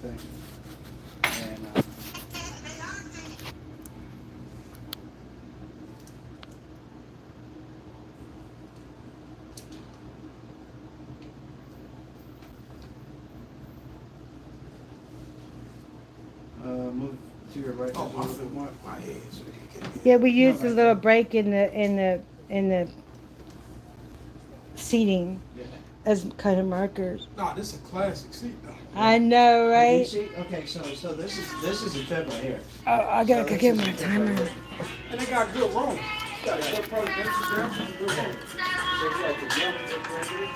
everything. And move to your right just a little bit more. My head, so you can Yeah, we No, used a right little there. break in the seating Yeah. as kind of markers. Nah, this is a classic seat though. I know, But you right? see, okay, so this is a tip right here. Oh, I So gotta go this get is my a tip right timer. here. And they got good room. Got a good presidential ground and good room. So you got the young tip right here.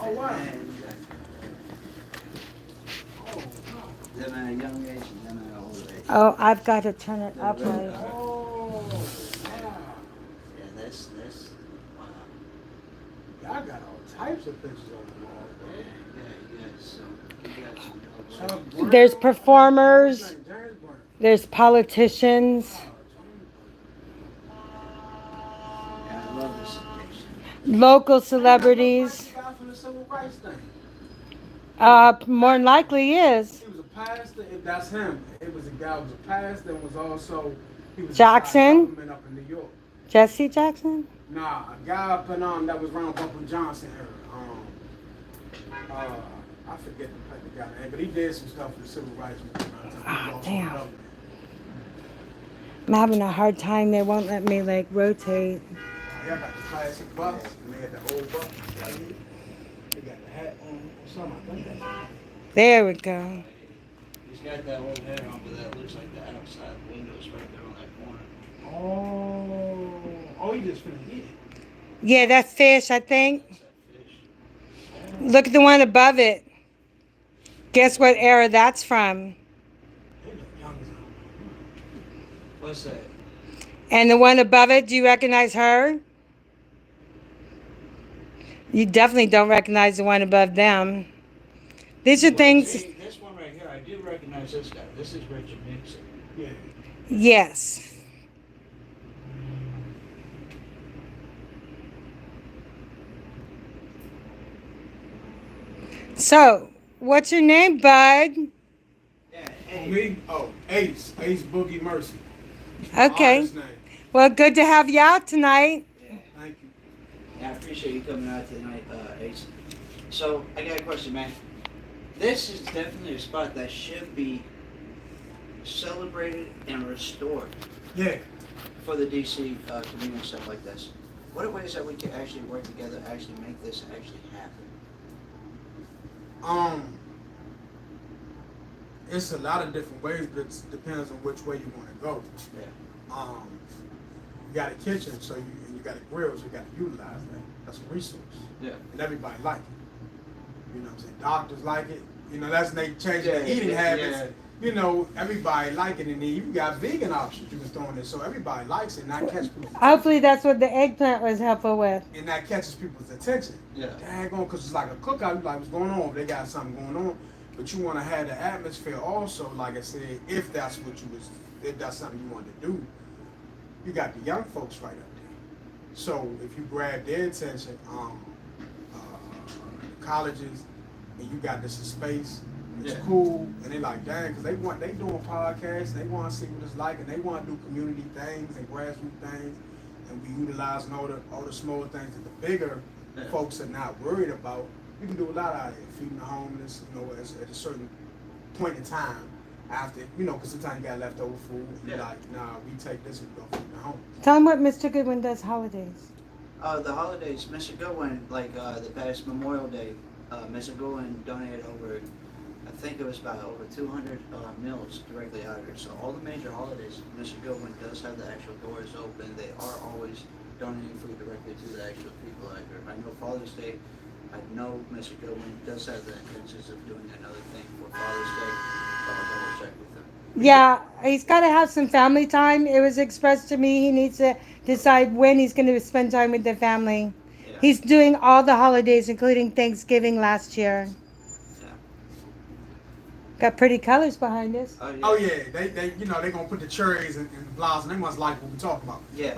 Oh wow. And you got Oh wow. them at a young age and them at an old age. Oh, I've got to turn it They're up, really right? dark. Oh wow. Yeah, this, wow. Y'all got all types of pictures on the wall, Yeah, bro. yeah, you guys, so you got some dogs. Chuck Brown. There's What's performers, his name? James Brown. there's politicians, Oh, James Yeah, I love this station. local Brown. Ain't that the celebrities. guy from the civil rights thing? More than likely is. He was a pastor. If that's him, it was a guy who was a pastor and was also he was Jackson? inside government up in New York. Jesse Jackson? Nah, a guy up in that was around Buckle Johnson era. I forget the guy name, but he did some stuff for the civil rights movement. He was Ah, also damn. government. I'm having a hard time. They won't let me like rotate. Y'all got the classic bucks, and they had the old bucks right here. They got the hat on or something. I think that's There we go. He's got that old hair on, but that looks like the outside windows right there on that corner. Oh, he just finna eat it. Yeah, that's fish, I think. That's that fish. Look at the one above it. Guess what era that's from? They look young as hell. What's that? And the one above it, do you recognize her? You definitely don't recognize the one above them. These are Well, things, see, this one right here, I do recognize this guy. This is Richard Nixon. Yeah. yes. So, what's your name, bud? Yeah, Oh, me? Oh, Ace. Ace Boogie Mercy. Okay. Artist name. Well, good to have you out tonight. Yeah. Thank you. Yeah, I appreciate you coming out tonight, Ace. So, I got a question, man. This is definitely a spot that should be celebrated and restored Yeah. for the DC community and stuff like this. What are ways that we can actually work together, actually make this actually happen? It's a lot of different ways, but it depends on which way you want to go. Yeah. You got a kitchen, so you got a grill, so you got to utilize that. That's a resource. Yeah. And everybody like it. You know what I'm saying? Doctors like it. You know, that's when they change Yeah, their eating yeah, habits. yeah. You know, everybody like it, and then you got vegan options you can throw in there, so everybody likes it, and that catches people's Hopefully, that's what the eggplant was helpful with. and that catches people's attention. Yeah. Daggone, because it's like a cookout. You like, what's going on? They got something going on, but you want to have the atmosphere also. Like I said, if that's something you want to do, you got the young folks right up there. So if you grab their attention, colleges, and you got this space, it's Yeah. cool, and they like, dang, because they doing podcasts, they want to see what it's like, and they want to do community things and grassroots things, and we utilizing all the smaller things that the bigger Yeah. folks are not worried about. You can do a lot out of it, feeding the homeless, you know, at a certain point in time. After, you know, because sometimes you got leftover food, and you're Yeah. like, nah, we take this and we go feed the homeless. Tell them what Mr. Goodwin does holidays. The holidays, Mr. Goodwin, like the past Memorial Day, Mr. Goodwin donated over, I think it was about over 200 meals directly out here. So all the major holidays, Mr. Goodwin does have the actual doors open. They are always donating food directly to the actual people out here. I know Father's Day, I know Mr. Goodwin does have the intentions of doing another thing for Father's Day. I'll double check with him. Yeah, he's got to have some family time. It was expressed to me he needs to decide when he's going to spend time with the family. Yeah. He's doing all the holidays, including Thanksgiving last year. Yeah. Got pretty colors behind us. Oh yeah. Oh yeah, they you know they gonna put the cherries and the blossom. They must like what we talking about. Yeah.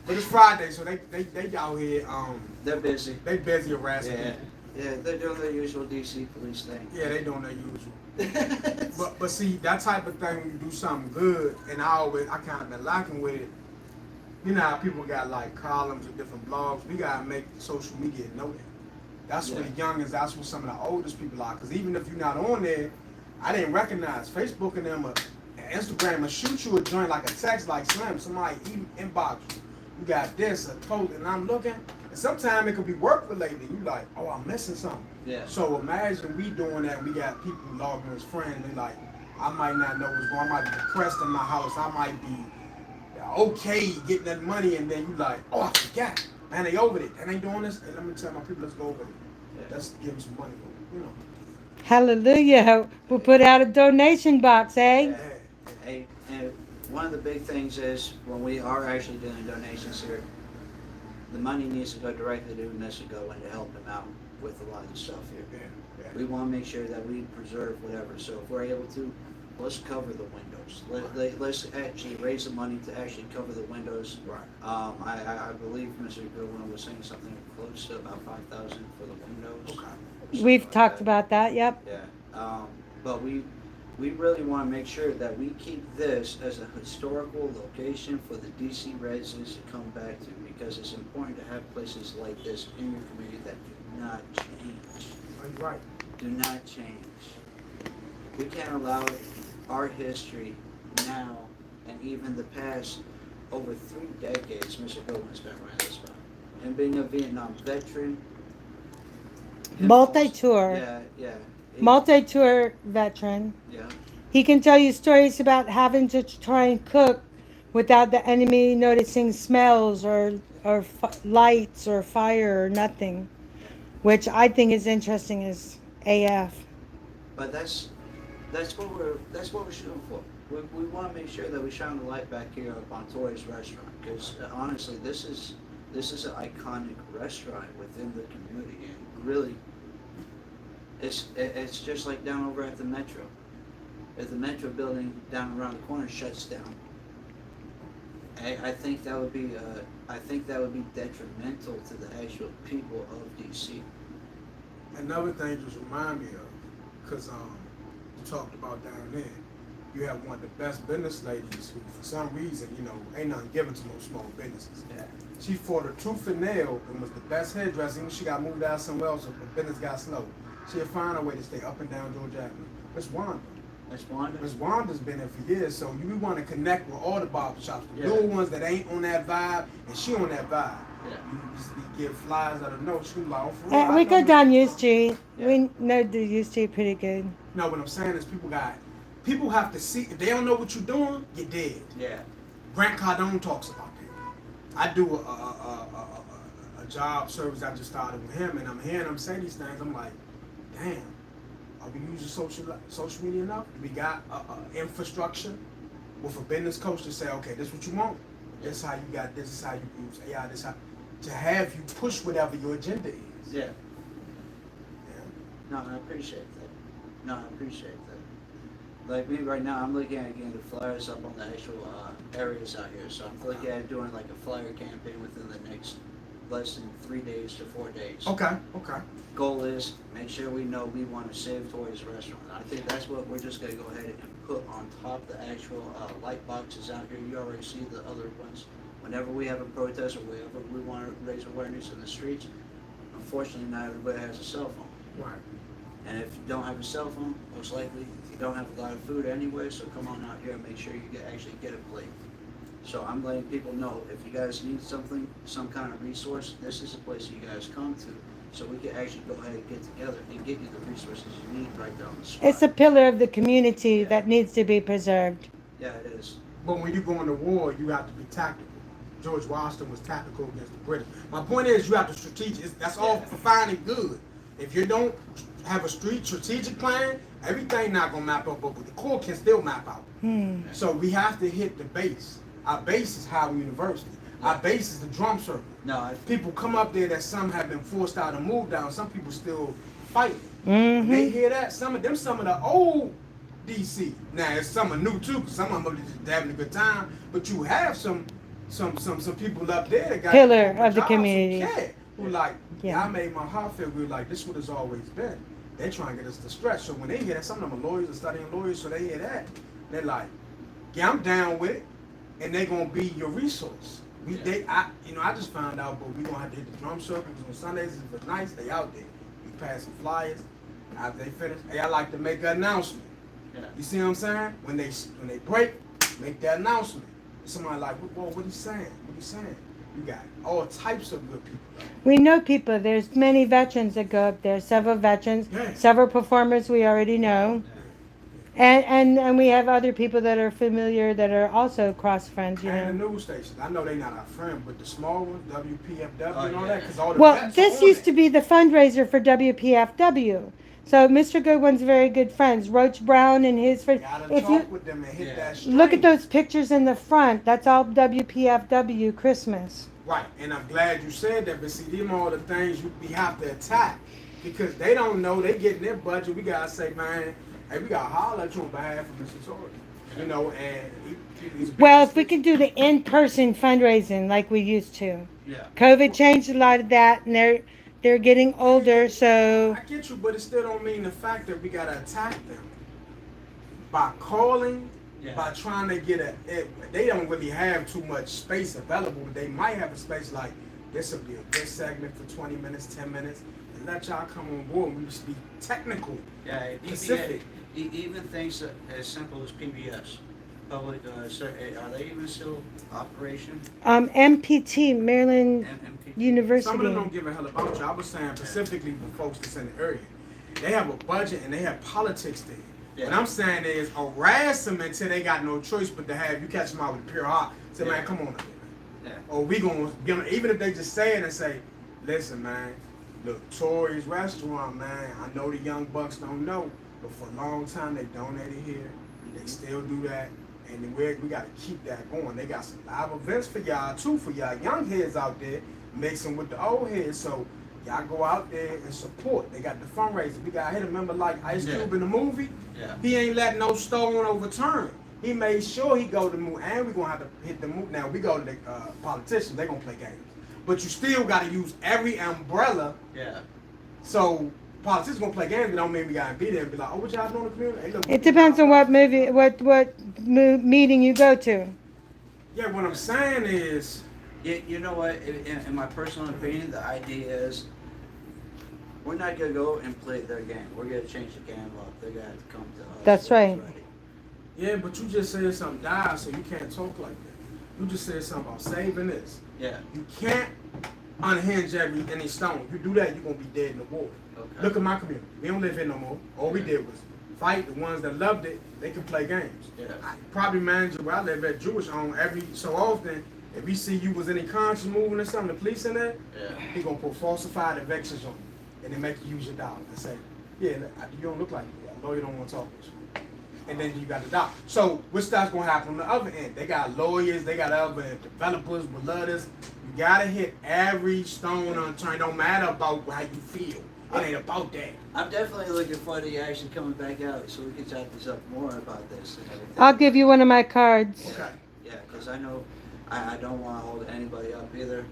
But it's Friday, so they out here They're busy. they busy harassing Yeah. people. Yeah, they're doing their usual DC police thing. Yeah, they doing their usual. But see, that type of thing, when you do something good, and I kind of been lacking with it. You know how people got like columns and different blogs. We gotta make social media know that. That's where the youngest. That's where some of the oldest people are. Because even if you're not on there, I didn't recognize Facebook and them. Instagram will shoot you a joint like a text like Slim. Somebody inbox you. You got this, a post, and I'm looking. And sometimes it could be work related. You like, oh, I'm missing something. Yeah. So imagine we doing that. We got people logging as friends. They like, I might not know what's going on. I might be depressed in my house. I might be okay getting that money, and then you like, oh, I forgot. Man, they over it. And they doing this. And let me tell my people, let's go over it. Yeah. Let's give them some money. You know. Hallelujah. We'll put out a donation box, eh? Yeah. Hey, and one of the big things is when we are actually doing donations here, the money needs to go directly to Mexico and to help them out with a lot of the stuff here. Yeah. We want to make sure that we preserve whatever. So if we're able to, let's cover the windows. Let's actually raise the money to actually cover the windows. Right. I believe Mr. Goodwin was saying something close to about $5,000 for the windows. Okay. Something We've like talked that. about that, yep. Yeah. But we really want to make sure that we keep this as a historical location for the DC residents to come back to, because it's important to have places like this in your community that do not change. Right. Do not change. We can't allow our history now and even the past over 3 decades Mr. Goldman's been around this spot. And being a Vietnam veteran. him Multi-tour. also- Yeah. Multi-tour veteran. Yeah. He can tell you stories about having to try and cook without the enemy noticing smells or lights or fire or nothing, which I think is interesting as AF. But that's what we're shooting for. We want to make sure that we shine the light back here up on Torrie's restaurant, because honestly, this is an iconic restaurant within the community, and really, it's just like down over at the Metro. If the Metro building down around the corner shuts down, I think that would be detrimental to the actual people of DC. Another thing just remind me of, because you talked about down there, you have one of the best business ladies who, for some reason, ain't nothing given to no small businesses. Yeah. She fought a tooth and nail and was the best hairdresser. Even she got moved out somewhere else, her business got slow. She'll find a way to stay up and down George Avenue. Miss Wanda. That's Wanda. Miss Wanda's been there for years, so we want to connect with all the barber shops, the Yeah. newer ones that ain't on that vibe, and she on that vibe. Yeah. You just give flyers out of no. She was like, oh, for real, I We know go Miss down U Wanda. Street. Yeah. We know the U Street pretty good. No, what I'm saying is people have to see, if they don't know what you're doing, you're dead. Yeah. Grant Cardone talks about that. I do a job service I just started with him, and I'm hearing him say these things. I'm like, damn, are we using social media enough? We got infrastructure with a business coach to say, okay, this is what you want. This is how you got this. This is how you use AI. This is how to have you push whatever your agenda is. Yeah. Yeah. No, I appreciate that. Like me right now, I'm looking at getting the flyers up on the actual areas out here. So I'm looking at doing like a flyer campaign within the next less than 3 days to 4 days. Okay. Goal is make sure we know we want to save Torrie's restaurant. I think that's what we're just gonna go ahead and put on top the actual light boxes out here. You already see the other ones. Whenever we have a protest or wherever we want to raise awareness in the streets, unfortunately not everybody has a cell phone. Right. And if you don't have a cell phone, most likely you don't have a lot of food anyway, so come on out here and make sure you actually get a plate. So I'm letting people know, if you guys need something, some kind of resource, this is a place you guys come to, so we can actually go ahead and get together and get you the resources you need right there on the spot. It's a pillar of the community that needs to be preserved. Yeah, it is. But when you go into war, you have to be tactical. George Washington was tactical against the British. My point is, you have to strategic. That's all for fine and good. If you don't have a strategic plan, everything not gonna map out, but the core can still map out. So we have to hit the base. Our base is Howard University. Our base is the drum circle. No, People come up there that some have been forced out and moved down. Some people still fighting. Mm-hmm. They hear that. Some of the old DC. Now it's some are new too, because some of them are just having a good time. But you have some people up there that got Pillar of the jobs who community. care. who like, Yeah. I made my heart feel good, like, this what it's always been. They trying to get us to stretch. So when they hear that, some of them are lawyers are studying lawyers, so they hear that, they're like, yeah, I'm down with it, and they gonna be your resource. I just found out, but we gonna have to hit the drum circle because on Sundays if it's nice, they out there. We passing flyers. After they finish, hey, I like to make an announcement. Yeah. You see what I'm saying? When they break, make that announcement. Somebody like, whoa, what he saying? What he saying? You got all types of good people. We know people. There's many veterans that go up there. Several veterans, Yeah. several performers we already know, and we have other people that are familiar that are also cross friends. You And know. the news stations. I know they not our friend, but the small ones, WPFW Oh, and all yeah. that, because all the Well, vets this are on used it. to be the fundraiser for WPFW. So Mr. Goodwin's very good friends. Roach Brown and his friends. Gotta If talk you with them and hit Yeah. that string. look at those pictures in the front, that's all WPFW Christmas. Right, and I'm glad you said that, but see, them all the things we have to attack because they don't know they getting their budget. We gotta say, man, hey, we gotta holler at you on behalf of Mr. Torrie, you know, and he's a big Well, if we can do the in-person fundraising like we used to. Yeah. COVID changed a lot of that, and they're getting older, so I get you, but it still don't mean the fact that we gotta attack them by calling, Yeah. by trying to get they don't really have too much space available. They might have a space like this will be a good segment for 20 minutes, 10 minutes, and let y'all come on board and we just be technical. Yeah, Specific. even things as simple as PBS, public. Are they even still operation? MPT, Maryland MMP? University. Some of them don't give a hell about you. I was saying specifically for folks that's in the area. They have a budget and they have politics there. Yeah. What I'm saying is harass them until they got no choice but to have you catch them out with a pure heart. Say, man, come on up here, man. Yeah. Or we gonna get on, even if they just say it and say, listen, man, look, Torrie's restaurant, man, I know the young bucks don't know, but for a long time they donated here. They still do that. And then we got to keep that going. They got some live events for y'all too, for y'all young heads out there, mixing with the old heads. So y'all go out there and support. They got the fundraiser. We got hit. Remember, like Ice Cube in the movie? Yeah. He ain't let no stone overturn. He made sure he go to the move, and we gonna have to hit the move. Now we go to the politicians. They gonna play games, but you still got to use every umbrella. Yeah. So politicians gonna play games, but don't mean we gotta be there and be like, oh, what y'all doing in the community? Hey, look, It depends on what meeting you go to. Yeah, what I'm saying is. You know what? In my personal opinion, the idea is we're not gonna go and play their game. We're gonna change the game up. They're gonna have to come to us. That's right. Ready. Yeah, but you just said something died, so you can't talk like that. You just said something about saving this. Yeah. You can't unhinge any stone. If you do that, you're gonna be dead in the war. Okay. Look at my community. We don't live here no more. All we did was fight. The ones that loved it, they can play games. Yeah. Property manager where I live at Jewish owned every so often. If he see you was any conscious moving or something, the police in there, Yeah. he gonna put falsified evictions on you, and then make you use your dollar and say, yeah, you don't look like you. A lawyer don't want to talk with you. And then you got the dollar. So what's that's gonna happen on the other end? They got lawyers, they got other developers with letters. You gotta hit every stone unturned. Don't matter about how you feel. It ain't about that. I'm definitely looking forward to you actually coming back out so we can chat this up more about this and everything. I'll give you one of my cards. Okay. Yeah, because I know I don't want to hold anybody up either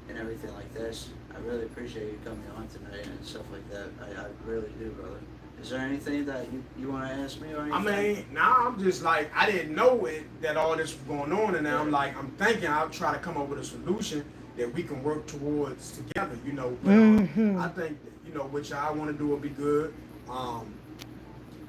and everything like this. I really appreciate you coming on tonight and stuff like that. I really do, brother. Is there anything that you want to ask me or anything? I mean, now I'm just like, I didn't know that all this was going on, and now I'm like, I'm thinking I'll try to come up with a solution that we can work towards together, you know. But, I think, that, you know, which I want to do will be good.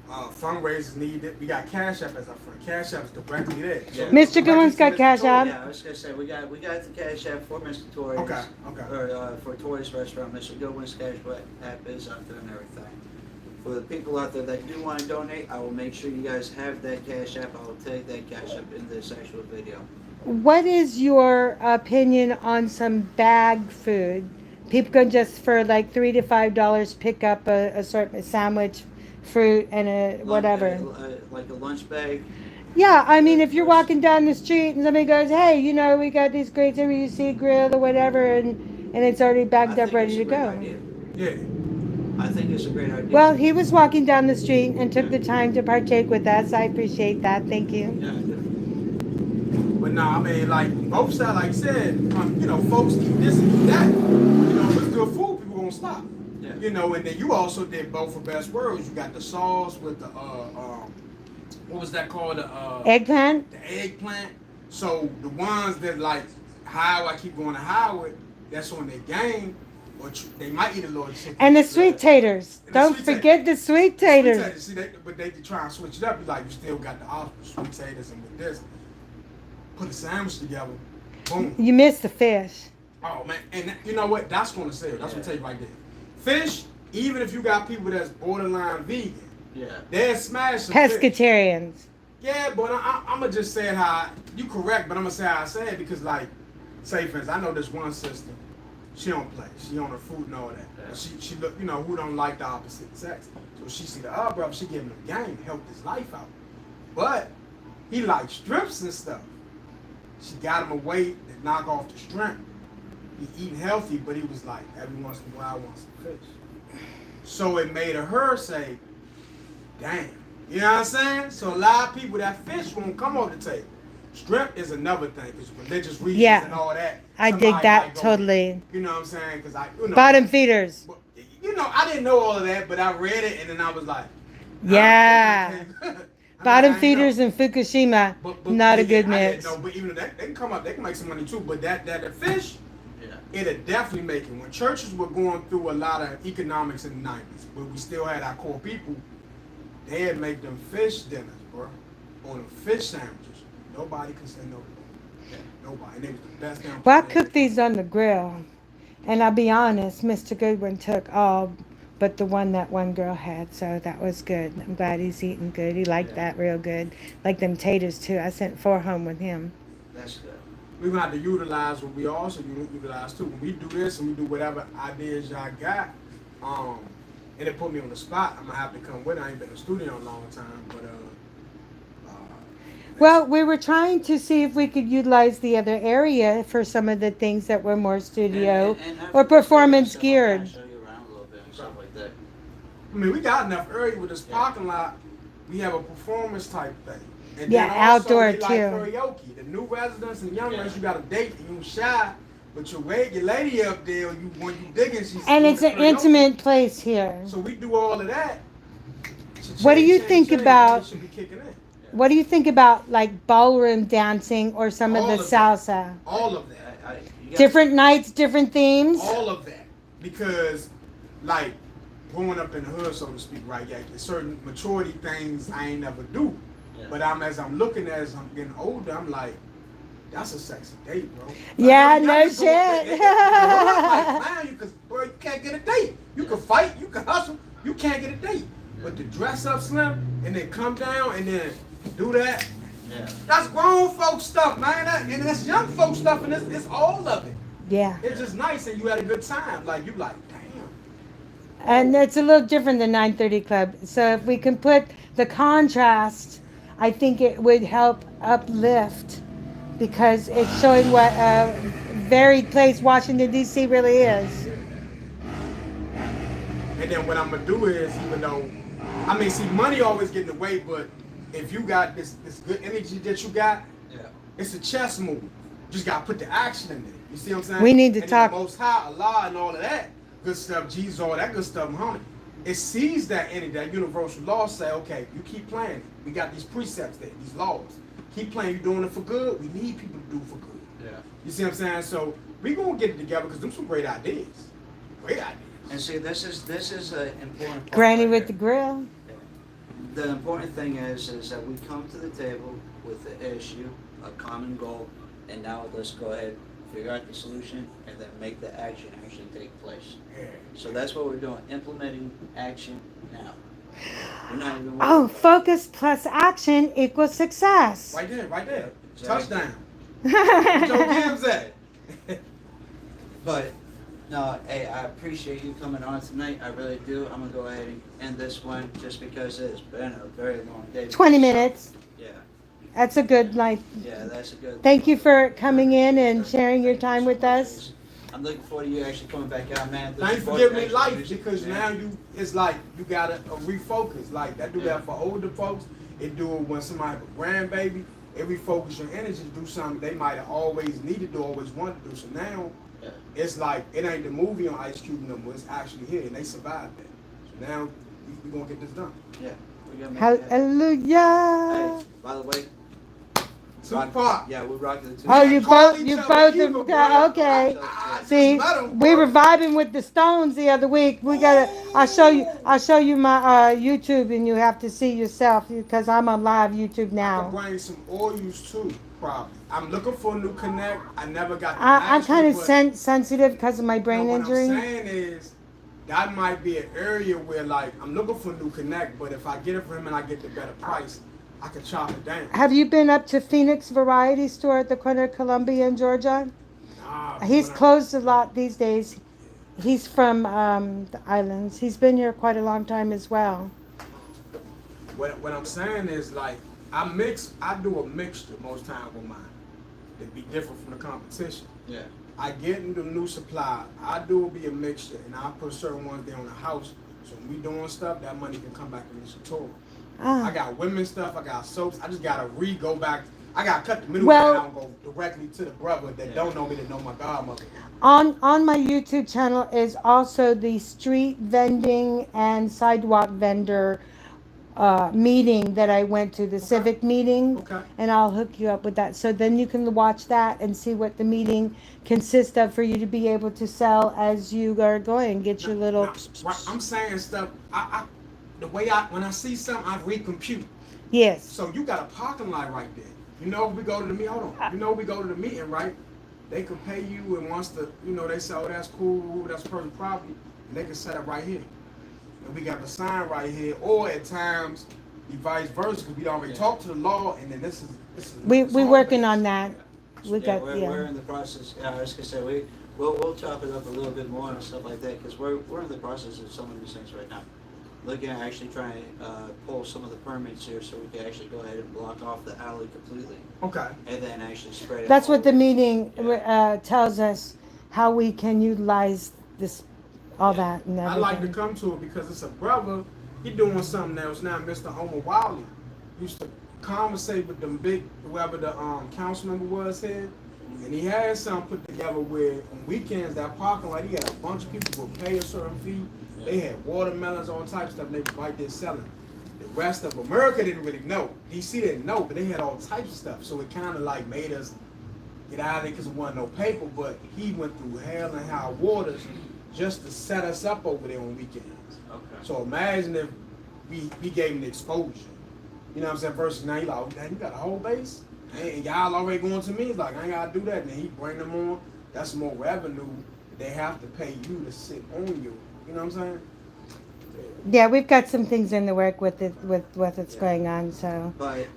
Fundraisers needed. We got Cash App as our friend. Cash App is directly there. Yeah. Mr. Goodwin's got Cash App. Yeah, I was gonna say we got the Cash App for Mr. Torrie. Okay. Or for Torrie's restaurant. Mr. Goodwin's Cash App is out there and everything. For the people out there that do want to donate, I will make sure you guys have that Cash App. I will take that Cash App in this actual video. What is your opinion on some bag food? People can just for like $3 to $5 pick up a certain sandwich, fruit, and a whatever. Like a lunch bag. Yeah, I mean, if you're walking down the street and somebody goes, "Hey, you know, we got these great WC grill or whatever," and it's already bagged up, ready to go. Yeah. I think it's a great idea. Well, he was walking down the street and took the time to partake with us. I appreciate that. Thank you. Yeah. But no, I mean, like, both sides, like I said, you know, folks keep this and keep that. You know, good food, people gonna stop. Yeah. You know, and then you also did both of best worlds. You got the sauce with the what was that called? The Eggplant? the eggplant. So the ones that like how I keep going to Howard, that's on their game. Or they might eat a little chicken. And the sweet taters. And the Don't sweet forget the sweet taters. See, but they try and switch it up. You like, you still got the option, sweet taters, and with this, put a sandwich together. Boom. You missed the fish. Oh man, and you know what? That's gonna sell. That's gonna take right there. Fish, even if you got people that's borderline vegan, they'll smash some fish. Pescatarians. Yeah, but I'm gonna just say it how you correct, but I'm gonna say how I say it because, like, say for instance, I know this one sister. She don't play. She on her food and all that. But she look, you know, who don't like the opposite sex. So she see the other brother, she give him a game, help his life out. But he likes strips and stuff. She got him a weight that knock off the shrimp. He eating healthy, but he was like, every once in a while I want some fish. So it made her say, damn. You know what I'm saying? So a lot of people, that fish won't come off the table. Shrimp is another thing, because religious reasons and all that. I dig that totally. You know what I'm saying? Because you know, bottom feeders. You know, I didn't know all of that, but I read it and then I was like, yeah. Bottom feeders in Fukushima, but not a good mix. No, but even that they can come up, they can make some money too. But that fish, it'll definitely make it. When churches were going through a lot of economics in the 90s, but we still had our core people, they'd make them fish dinners, bro, or them fish sandwiches. Nobody could say no to them. Nobody. And they was the best damn. Well, I cooked these on the grill, and I'll be honest, Mr. Goodwin took all but the one that one girl had, so that was good. I'm glad he's eating good. He liked that real good. Like them taters too. I sent 4 home with him. That's good. We're gonna have to utilize what we also utilize too. When we do this and we do whatever ideas y'all got, and it put me on the spot, I'm gonna have to come with it. I ain't been in the studio in a long time, but well, we were trying to see if we could utilize the other area for some of the things that were more studio and or performance geared. Show you around a little bit and stuff like that. I mean, we got enough area with this parking lot. We have a performance type thing. And Yeah, then also outdoor we too. like karaoke. The new residents and young ones, you got a date and you shy, but your lady up there, when you digging, she's And it's an karaoke. intimate place here. So we do all of that. What do you think about- It should be kicking in. What do you think about like ballroom dancing or some of All the of salsa? All of that. Different nights, different themes? All of that. Because, like, growing up in the hood, so to speak, right? Yeah, there's certain maturity things I ain't never do. Yeah. But as I'm looking as I'm getting older, I'm like, that's a sexy date, bro. Yeah, Like, no y'all just go- shit. like, man, bro, you can't get a date. You can fight, you can hustle, you can't get a date. But to dress up slim and then come down and then do that, that's grown folk stuff, man. And that's young folk stuff, and it's all of it. Yeah. It's just nice, and you had a good time. Like, you like, damn. And it's a little different than 930 Club. So if we can put the contrast, I think it would help uplift because it's showing what a varied place Washington, D.C. really is. And then what I'm going to do is, even though, I mean, see, money always get in the way, but if you got this good energy that you got, it's a chess move. You just got to put the action in there. You see what I'm saying? We need to and talk. The Most High, Allah, and all of that good stuff, Jesus, all that good stuff, Muhammad. It sees that energy, that universal law. Say, okay, you keep playing. We got these precepts there, these laws. Keep playing. You're doing it for good. We need people to do it for good. Yeah. You see what I'm saying? So we gonna get it together because them some great ideas. Great ideas. And see, this is an important part. Granny right with here. the grill. The important thing is that we come to the table with the issue, a common goal, and now let's go ahead, figure out the solution, and then make the action actually take place. Yeah. So that's what we're doing, implementing action now. We're not even Oh, worried about focus plus action equals success. Right there, right there. Exactly. Touchdown. Joe Gibbs at. it. But no, hey, I appreciate you coming on tonight. I really do. I'm gonna go ahead and end this one just because it's been a very long day. 20 minutes. Yeah, That's a good, like, yeah, that's a good. thank you for coming in and sharing your time with us. I'm looking forward to you actually coming back out, man. Thanks for giving me life because now it's like you gotta refocus. Like that do that for older folks. It do it when somebody have a grandbaby. It refocus your energy to do something they might have always needed to, always wanted to do. So now Yeah. It's like it ain't the movie on Ice Cube no more. It's actually here, and they survived that. So now we gonna get this done. Yeah, we're gonna make it happen. Hallelujah. Hey, by the way, Tupac. yeah, we're rocking the Oh, Tupac. you Call both, each you other both, evil, bro. okay. I just See, met him, we bro. were vibing with the Stones the other week. We gotta. I'll show you my YouTube, and you have to see yourself because I'm on live YouTube I could now. bring some oils too, probably. I'm looking for a new connect. I never got the I'm master, kind of but sensitive because of my brain what injury. I'm saying is that might be an area where like I'm looking for a new connect, but if I get it from him and I get the better price, I can chop it down. Have you been up to Phoenix Variety Store at the corner of Columbia in Georgia? Nah, He's when closed a lot these days. He's from the islands. He's been here quite a long time as well. what I'm saying is like I do a mixture most times with mine. It'd be different from the competition. Yeah. I get into new supply. I do be a mixture, and I put certain ones there on the house. So when we doing stuff, that money can come back in the store. I Ah. got women's stuff. I got soaps. I just gotta go back. I gotta cut the middle Well- down and go directly to the brother that don't know me, that know my godmother. On my YouTube channel is also the street vending and sidewalk vendor meeting that I went to, the civic meeting, Okay. and I'll hook you up with that. So then you can watch that and see what the meeting consists of for you to be able to sell as you are going. Get your little. Right, I'm saying stuff. The way when I see something, I recompute. Yes. So you got a parking lot right there. You know, we go to the meeting. Hold on. You know, we go to the meeting, right? They can pay you, and once they say, oh, that's cool, that's person property, and they can set up right here. And we got the sign right here, or at times, the vice versa, because we already talked to the law, and then this is. We it's working home-based. on that. We got we're in the process. I was gonna say we'll chop it up a little bit more and stuff like that because we're in the process of some of these things right now. Looking at actually trying to pull some of the permits here so we can actually go ahead and block off the alley completely Okay. and then actually spread it. That's what the forward. meeting tells us, how we can utilize this, all that and I everything. like to come to it because it's a brother. He doing something else now. Mr. Homer Wiley used to conversate with them big, whoever the council member was here, and he had something put together where on weekends that parking lot, he had a bunch of people would pay a certain fee. They had watermelons, all types of stuff. They was right there selling. The rest of America didn't really know. DC didn't know, but they had all types of stuff. So it kind of like made us get out of there because there wasn't no paper. But he went through hell and high waters just to set us up over there on weekends. Okay. So imagine if we gave him the exposure. You know what I'm saying? Versus now he like, oh, damn, you got a whole base? And y'all already going to me. He's like, I ain't got to do that. And then he bring them on. That's more revenue. They have to pay you to sit on you. You know what I'm saying? Yeah, we've got some things in the work with what's going on. So But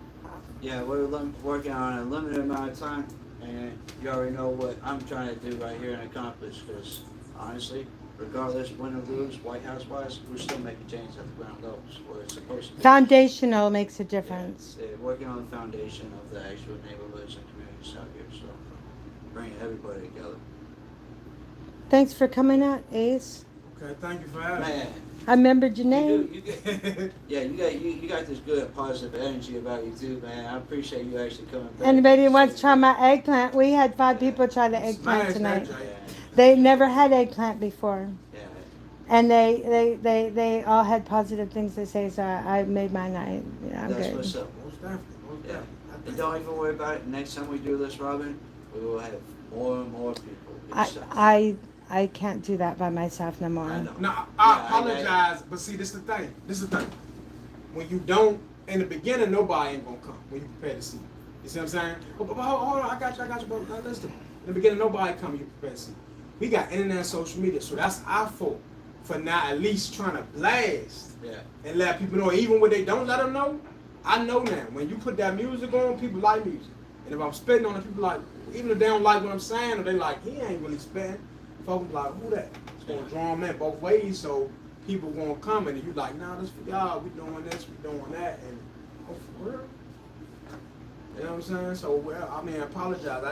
yeah, we're working on a limited amount of time, and you already know what I'm trying to do right here and accomplish. Because honestly, regardless win or lose, White House wise, we're still making changes at the ground levels where it's supposed to be. foundational makes a difference. Yeah, working on the foundation of the actual neighborhoods and communities out here, so bringing everybody together. Thanks for coming out, Ace. Okay, thank you for having me. Man, I remembered your name. you got this good positive energy about you too, man. I appreciate you actually coming back. Anybody who wants to try my eggplant? We had 5 Yeah. people try the Smash eggplant that tonight. joint. They never had eggplant before, Yeah. and they all had positive things to say. So I made my night. Yeah, I'm That's good. what's up. Most definitely, most Yeah. definitely. And don't even worry about it. Next time we do this, Robin, we will have more and more people. I can't do that by myself no more. I know. No, Yeah, I apologize, but see, this is the thing. This is the thing. When you don't, in the beginning, nobody ain't gonna come when you prepare to see. You see what I'm saying? Oh, but hold on, I got you, bro. Now, listen. In the beginning, nobody come when you prepare to see. We got internet and social media, so that's our fault for not at least trying to blast Yeah. and let people know. Even when they don't let them know, I know now. When you put that music on, people like music. And if I'm spitting on it, people like, even if they don't like what I'm saying, or they like, he ain't really spitting, folks like, who that? It's gonna draw them in both ways, so people gonna come, and you like, nah, this for y'all, we doing this, we doing that, and oh, for real? You know what I'm saying? So, well, I mean, I apologize.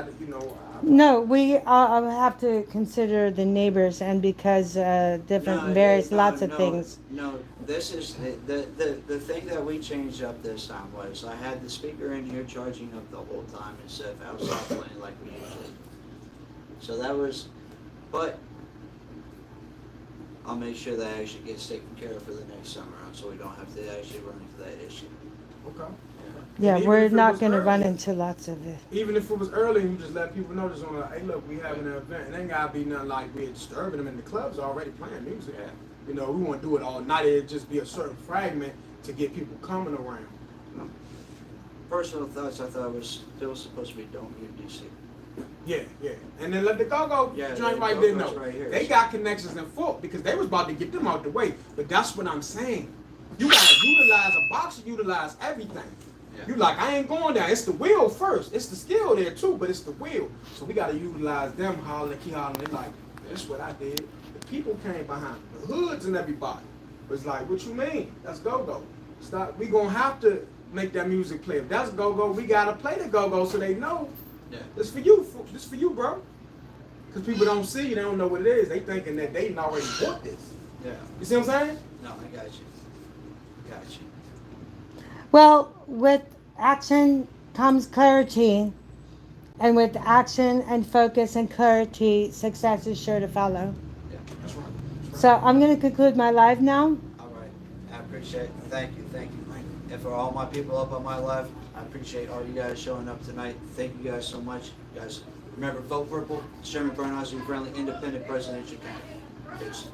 No, we have to consider the neighbors, and because different various lots of things. No, this is the thing that we changed up this time was I had the speaker in here charging up the whole time instead of outside playing like we usually do. So that was But I'll make sure that actually gets taken care of for the next summer round, so we don't have to actually run into that issue. Okay. Yeah, And even we're if it not was going to run early- into lots of it. Even if it was early, and you just let people know this on like, hey, look, we having an event. It ain't gotta be nothing like we're disturbing them, and the club's already playing music. Yeah. You know, we want to do it all night. It'd just be a certain fragment to get people coming around. Personal thoughts, I thought it was still supposed to be Don't Mute DC. Yeah, yeah. And then let the go-go Yeah, joint the right there Go-Go's know. right here, They so- got connections in Fulton because they was about to get them out the way. But that's what I'm saying. You gotta utilize a boxer, utilize everything. Yeah. You like, I ain't going down. It's the wheel first. It's the skill there too, but it's the wheel. So we gotta utilize them hollering, key hollering. They like, that's what I did. The people came behind me, the hoods and everybody. Was like, what you mean? That's go-go. Stop. We gonna have to make that music play. If that's go-go, we gotta play the go-go so they know. Yeah. This for you. This for you, bro. Because people don't see, they don't know what it is. They thinking that they done already bought this. Yeah. You see what I'm saying? No, I got you. Got you. Well, with action comes clarity, and with action and focus and clarity, success is sure to follow. Yeah. That's right. So I'm going to conclude my live now. All right. I appreciate it. Thank you. Thank you. And for all my people up on my left, I appreciate all you guys showing up tonight. Thank you guys so much. You guys, remember, vote purple. Sherman Burnhouse, your friendly, independent presidential candidate. Peace.